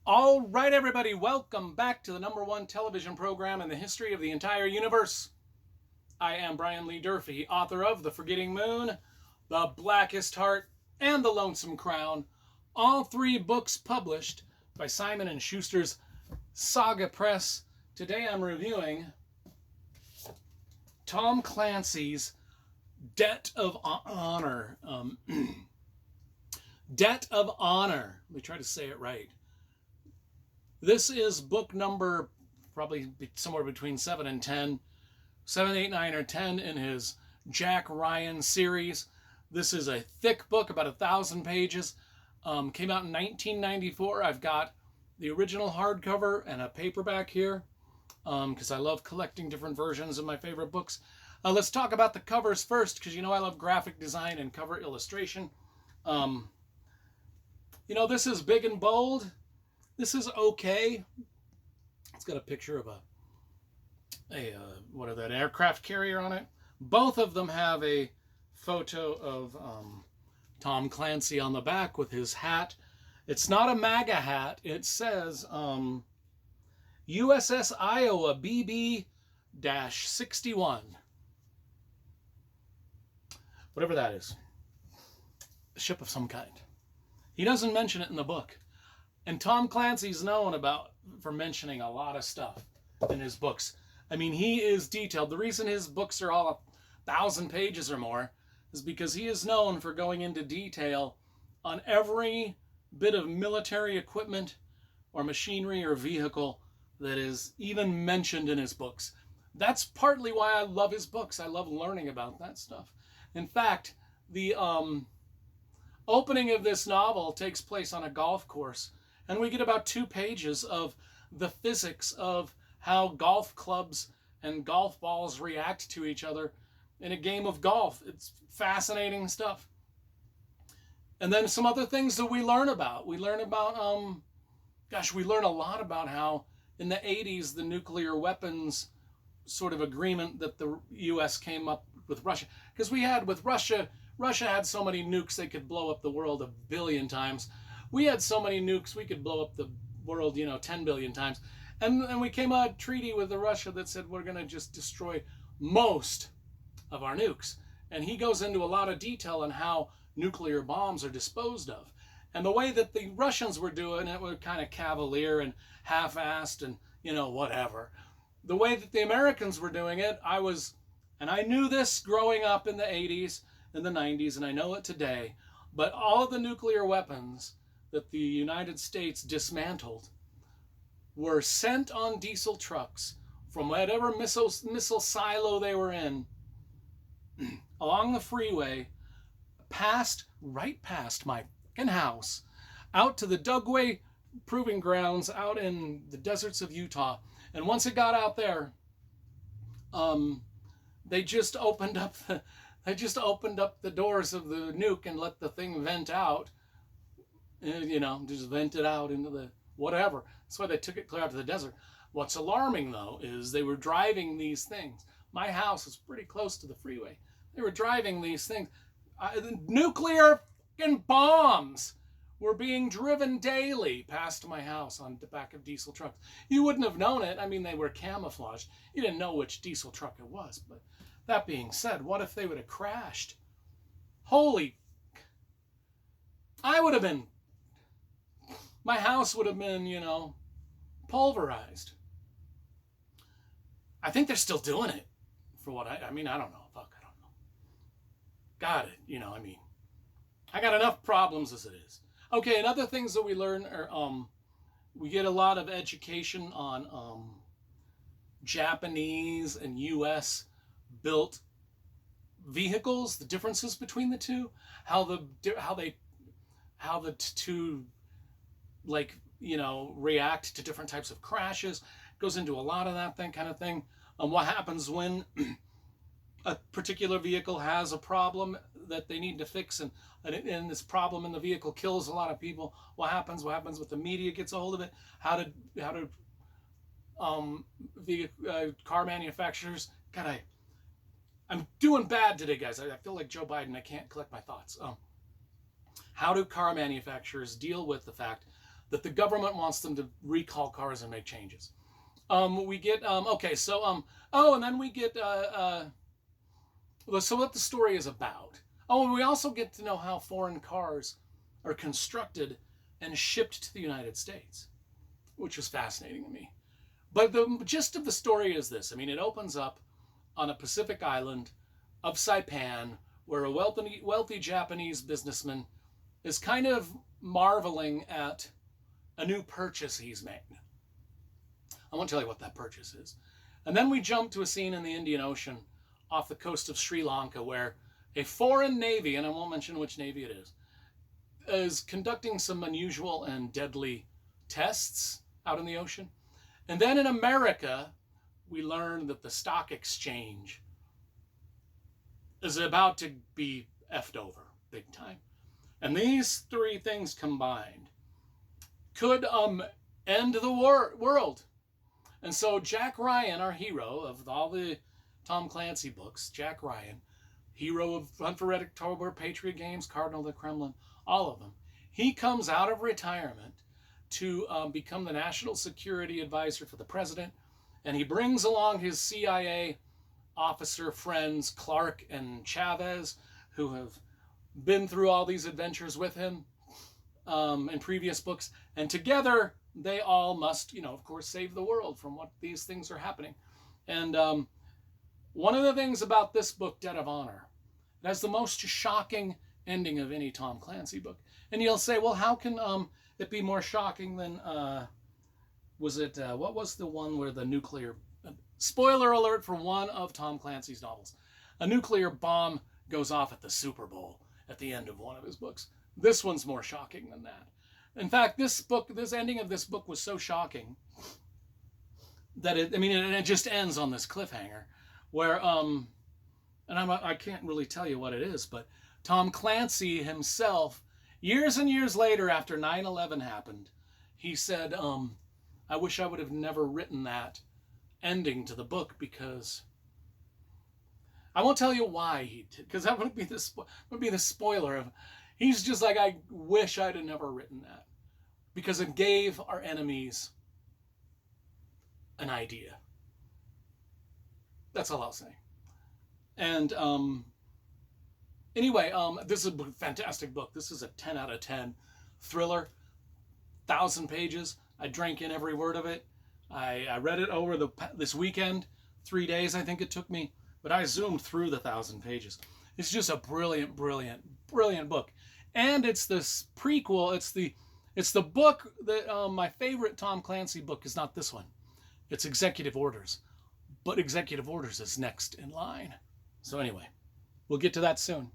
All right, everybody, welcome back to the #1 television program in the history of the entire universe. I am Brian Lee Durfee, author of The Forgetting Moon, The Blackest Heart, and The Lonesome Crown, all three books published by Simon & Schuster's Saga Press. Today I'm reviewing Tom Clancy's Debt of Honor. Debt of Honor. Let me try to say it right. This is book number probably somewhere between 7 and 10. 7, 8, 9, or 10 in his Jack Ryan series. This is a thick book, about 1,000 pages. Came out in 1994. I've got the original hardcover and a paperback here because I love collecting different versions of my favorite books. Let's talk about the covers first because you know I love graphic design and cover illustration. This is big and bold. This is okay. It's got a picture of an aircraft carrier on it. Both of them have a photo of Tom Clancy on the back with his hat. It's not a MAGA hat. It says USS Iowa BB-61. Whatever that is. A ship of some kind. He doesn't mention it in the book. And Tom Clancy's known for mentioning a lot of stuff in his books. I mean, he is detailed. The reason his books are all 1,000 pages or more is because he is known for going into detail on every bit of military equipment or machinery or vehicle that is even mentioned in his books. That's partly why I love his books. I love learning about that stuff. In fact, the opening of this novel takes place on a golf course. And we get about 2 pages of the physics of how golf clubs and golf balls react to each other in a game of golf. It's fascinating stuff. And then some other things that we learn about. We learn about, we learn a lot about how in the 80s, the nuclear weapons sort of agreement that the U.S. came up with Russia. Because Russia had so many nukes they could blow up the world 1 billion times. We had so many nukes we could blow up the world, 10 billion times. And we came out a treaty with Russia that said we're going to just destroy most of our nukes. And he goes into a lot of detail on how nuclear bombs are disposed of. And the way that the Russians were doing it were kind of cavalier and half-assed and, whatever. The way that the Americans were doing it, I knew this growing up in the 80s and the 90s, and I know it today, but all of the nuclear weapons that the United States dismantled were sent on diesel trucks from whatever missile silo they were in along the freeway, right past my fucking house, out to the Dugway Proving Grounds out in the deserts of Utah. And once it got out there, they just opened up the doors of the nuke and let the thing vent out. Just vent it out into the whatever. That's why they took it clear out to the desert. What's alarming, though, is they were driving these things. My house is pretty close to the freeway. They were driving these things. Nuclear fucking bombs were being driven daily past my house on the back of diesel trucks. You wouldn't have known it. I mean, they were camouflaged. You didn't know which diesel truck it was. But that being said, what if they would have crashed? My house would have been, pulverized. I think they're still doing it for what I don't know. I don't know. Got it. I got enough problems as it is. Okay, and other things that we learn are, we get a lot of education on Japanese and U.S. built vehicles, the differences between the two, how the two react to different types of crashes. Goes into a lot of that kind of thing. What happens when a particular vehicle has a problem that they need to fix, and this problem in the vehicle kills a lot of people? What happens with the media gets a hold of it? How do car manufacturers? God, I'm doing bad today, guys. I feel like Joe Biden. I can't collect my thoughts. How do car manufacturers deal with the fact that the government wants them to recall cars and make changes. We get okay, so and then we get so what the story is about. Oh, and we also get to know how foreign cars are constructed and shipped to the United States, which was fascinating to me. But the gist of the story is this. I mean, it opens up on a Pacific island of Saipan, where a wealthy Japanese businessman is kind of marveling at a new purchase he's made. I won't tell you what that purchase is. And then we jump to a scene in the Indian Ocean off the coast of Sri Lanka where a foreign navy, and I won't mention which navy it is conducting some unusual and deadly tests out in the ocean. And then in America, we learn that the stock exchange is about to be effed over big time. And these three things combined could end the world. And so Jack Ryan, our hero of all the Tom Clancy books, Jack Ryan, hero of Hunt for Red October, Patriot Games, Cardinal of the Kremlin, all of them, he comes out of retirement to become the national security advisor for the president, and he brings along his CIA officer friends, Clark and Chavez, who have been through all these adventures with him in previous books, and together they all must, of course, save the world from what these things are happening. And one of the things about this book, Debt of Honor, it has the most shocking ending of any Tom Clancy book. And you'll say, well, how can it be more shocking than, what was the one where the nuclear, spoiler alert for one of Tom Clancy's novels, a nuclear bomb goes off at the Super Bowl at the end of one of his books. This one's more shocking than that. In fact, this ending of this book was so shocking that it just ends on this cliffhanger where, and I can't really tell you what it is, but Tom Clancy himself, years and years later after 9/11 happened, he said, I wish I would have never written that ending to the book, because I won't tell you why he did, because that would be the spoiler of. He's just like, I wish I'd have never written that, because it gave our enemies an idea. That's all I'll say. And anyway, this is a fantastic book. This is a 10 out of 10 thriller, 1,000 pages. I drank in every word of it. I read it over this weekend, 3 days I think it took me, but I zoomed through the 1,000 pages. It's just a brilliant, brilliant, brilliant book. And it's this prequel. It's the book that my favorite Tom Clancy book is not this one. It's Executive Orders. But Executive Orders is next in line. So anyway, we'll get to that soon.